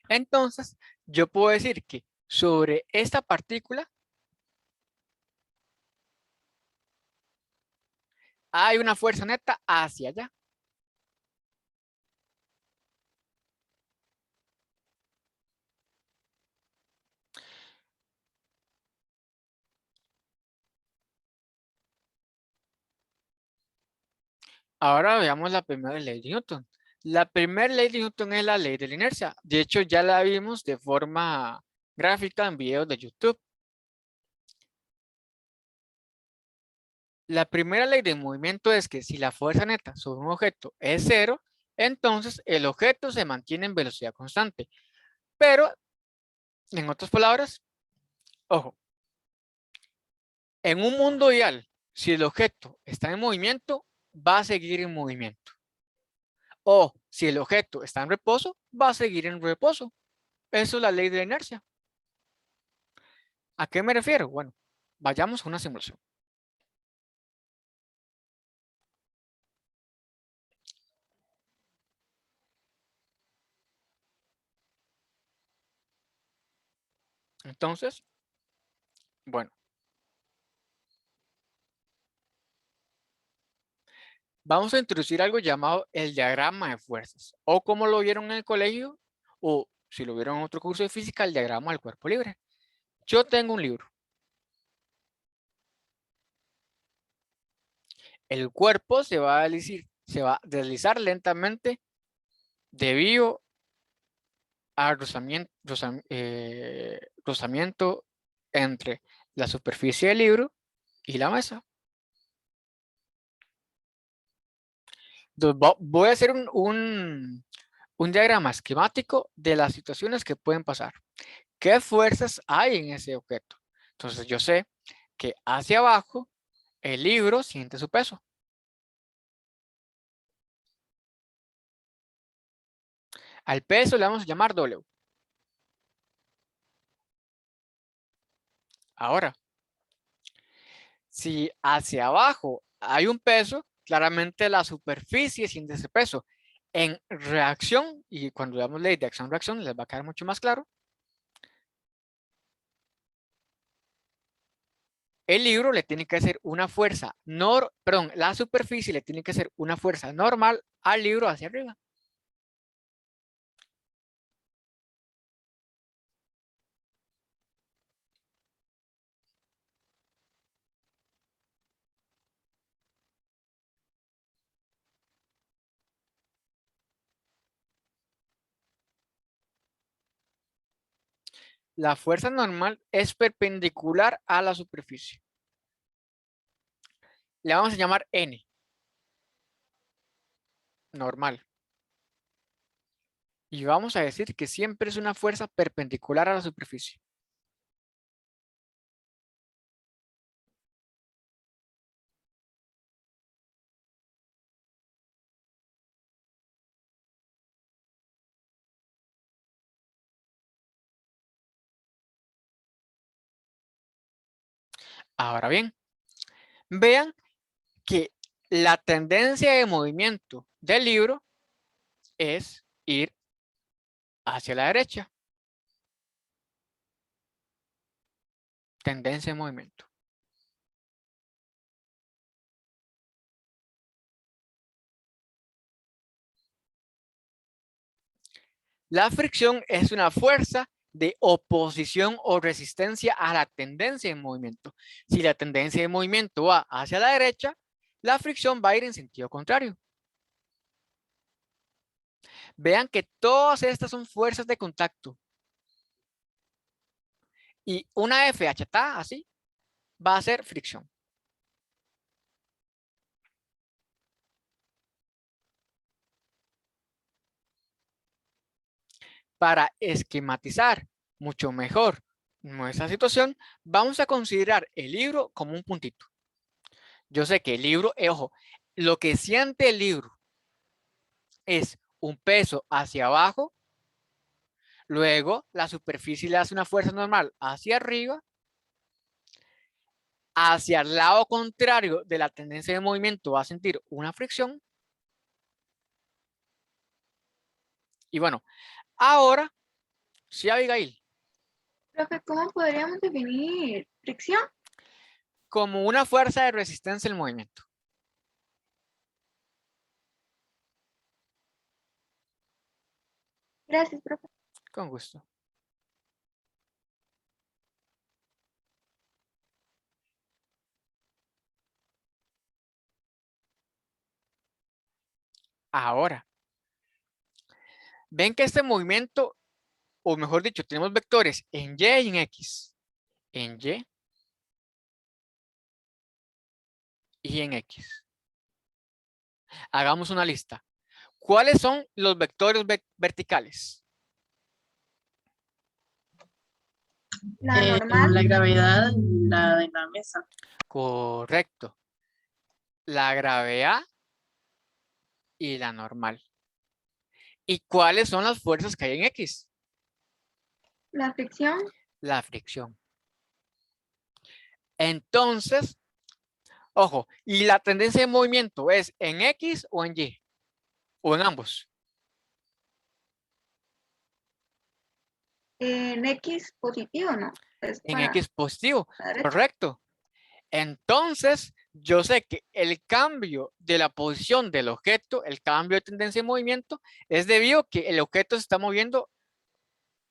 Entonces, yo puedo decir que sobre esta partícula hay una fuerza neta hacia allá. Ahora veamos la primera ley de Newton. La primera ley de Newton es la ley de la inercia. De hecho, ya la vimos de forma gráfica en videos de YouTube. La primera ley de movimiento es que si la fuerza neta sobre un objeto es cero, entonces el objeto se mantiene en velocidad constante. Pero, en otras palabras, ojo, en un mundo ideal, si el objeto está en movimiento, va a seguir en movimiento. O si el objeto está en reposo, va a seguir en reposo. Eso es la ley de la inercia. ¿A qué me refiero? Bueno, vayamos a una simulación. Entonces, bueno, vamos a introducir algo llamado el diagrama de fuerzas, o como lo vieron en el colegio, o si lo vieron en otro curso de física, el diagrama del cuerpo libre. Yo tengo un libro. El cuerpo se va a deslizar lentamente debido al rozamiento entre la superficie del libro y la mesa. Entonces, voy a hacer un diagrama esquemático de las situaciones que pueden pasar. ¿Qué fuerzas hay en ese objeto? Entonces yo sé que hacia abajo el libro siente su peso. Al peso le vamos a llamar W. Ahora, si hacia abajo hay un peso, claramente la superficie siente ese peso. En reacción, y cuando veamos ley de acción-reacción, les va a quedar mucho más claro, el libro le tiene que hacer una fuerza, perdón, la superficie le tiene que hacer una fuerza normal al libro hacia arriba. La fuerza normal es perpendicular a la superficie. Le vamos a llamar N, normal. Y vamos a decir que siempre es una fuerza perpendicular a la superficie. Ahora bien, vean que la tendencia de movimiento del libro es ir hacia la derecha. Tendencia de movimiento. La fricción es una fuerza de oposición o resistencia a la tendencia de movimiento. Si la tendencia de movimiento va hacia la derecha, la fricción va a ir en sentido contrario. Vean que todas estas son fuerzas de contacto. Y una F achatada así va a ser fricción. Para esquematizar mucho mejor nuestra situación, vamos a considerar el libro como un puntito. Yo sé que el libro, ojo, lo que siente el libro es un peso hacia abajo, luego la superficie le hace una fuerza normal hacia arriba, hacia el lado contrario de la tendencia de movimiento va a sentir una fricción. Y bueno, ahora Sí, Abigail. Profe, ¿cómo podríamos definir fricción? Como una fuerza de resistencia al movimiento. Gracias, profe. Con gusto. Ahora, ven que este movimiento, o mejor dicho, tenemos vectores en Y y en X. En Y en X. Hagamos una lista. ¿Cuáles son los vectores verticales? La normal, La gravedad y la de la mesa. Correcto. La gravedad y la normal. ¿Y cuáles son las fuerzas que hay en X? la fricción, La fricción. Entonces, ojo, ¿y la tendencia de movimiento es en X o en Y? ¿O en ambos? en X positivo, ¿no? Es En para X positivo. la derecha. Correcto. Entonces, yo sé que el cambio de la posición del objeto, el cambio de tendencia de movimiento, es debido a que el objeto se está moviendo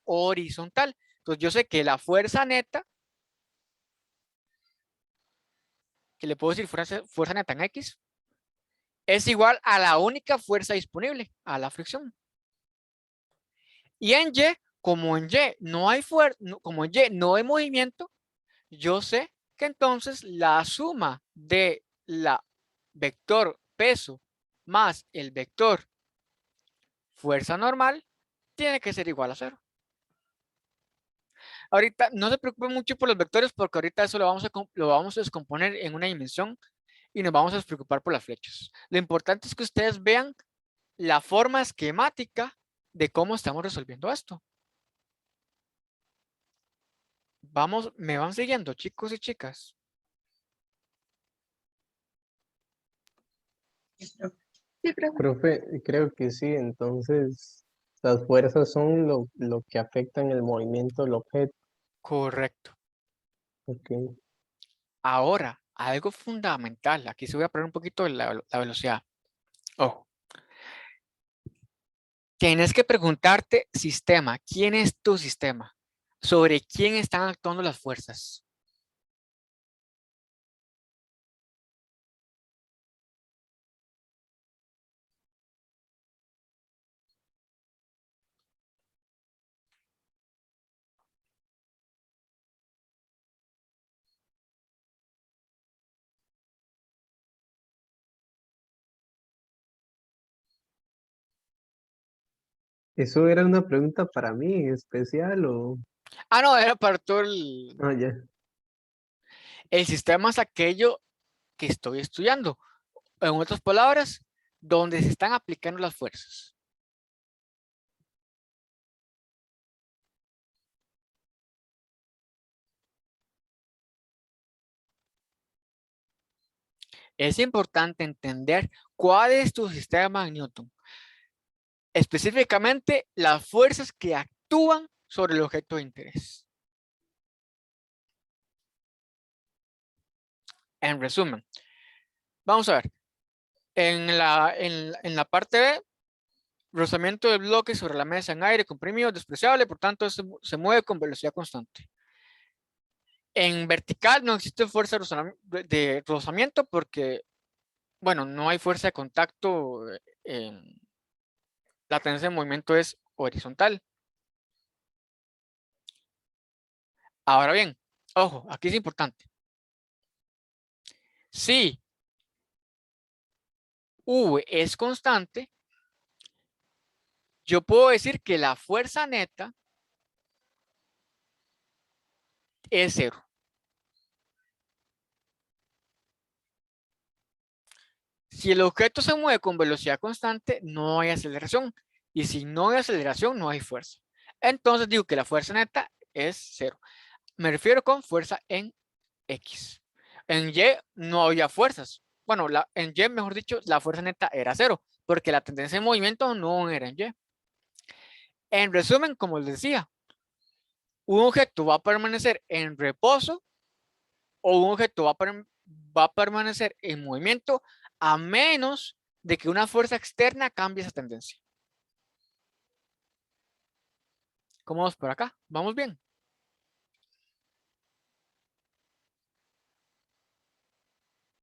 horizontal. Entonces, yo sé que la fuerza neta, que le puedo decir fuerza neta en X, es igual a la única fuerza disponible, a la fricción. Y en Y, como en Y no hay fuerza, como en Y no hay movimiento, yo sé que entonces la suma de la vector peso más el vector fuerza normal tiene que ser igual a 0. Ahorita no se preocupen mucho por los vectores porque ahorita eso lo vamos a descomponer en una dimensión y nos vamos a preocupar por las flechas. Lo importante es que ustedes vean la forma esquemática de cómo estamos resolviendo esto. Vamos, me van siguiendo, chicos y chicas. Sí, profe. Profe, creo que sí, entonces las fuerzas son lo que afectan el movimiento del objeto. Correcto. Ok. Ahora, algo fundamental. Aquí se voy a poner un poquito la velocidad. Ojo. Tienes que preguntarte, sistema, ¿quién es tu sistema? ¿Sobre quién están actuando las fuerzas? ¿Eso era una pregunta para mí especial o...? Ah, no, era para todo el... Ah, ya. El sistema es aquello que estoy estudiando. En otras palabras, donde se están aplicando las fuerzas. Es importante entender cuál es tu sistema en Newton. Específicamente, las fuerzas que actúan sobre el objeto de interés. En resumen, vamos a ver. En la parte B, rozamiento del bloque sobre la mesa en aire comprimido despreciable, por tanto se mueve con velocidad constante. En vertical no existe fuerza de rozamiento porque, bueno, no hay fuerza de contacto, la tendencia de movimiento es horizontal. Ahora bien, ojo, aquí es importante. Si V es constante, yo puedo decir que la fuerza neta es 0. Si el objeto se mueve con velocidad constante, no hay aceleración. Y si no hay aceleración, no hay fuerza. Entonces digo que la fuerza neta es 0. Me refiero con fuerza en X. En Y no había fuerzas. Bueno, en Y, mejor dicho, la fuerza neta era 0, porque la tendencia de movimiento no era en Y. En resumen, como les decía, un objeto va a permanecer en reposo o un objeto va a permanecer en movimiento a menos de que una fuerza externa cambie esa tendencia. ¿Cómo vamos por acá? ¿Vamos bien?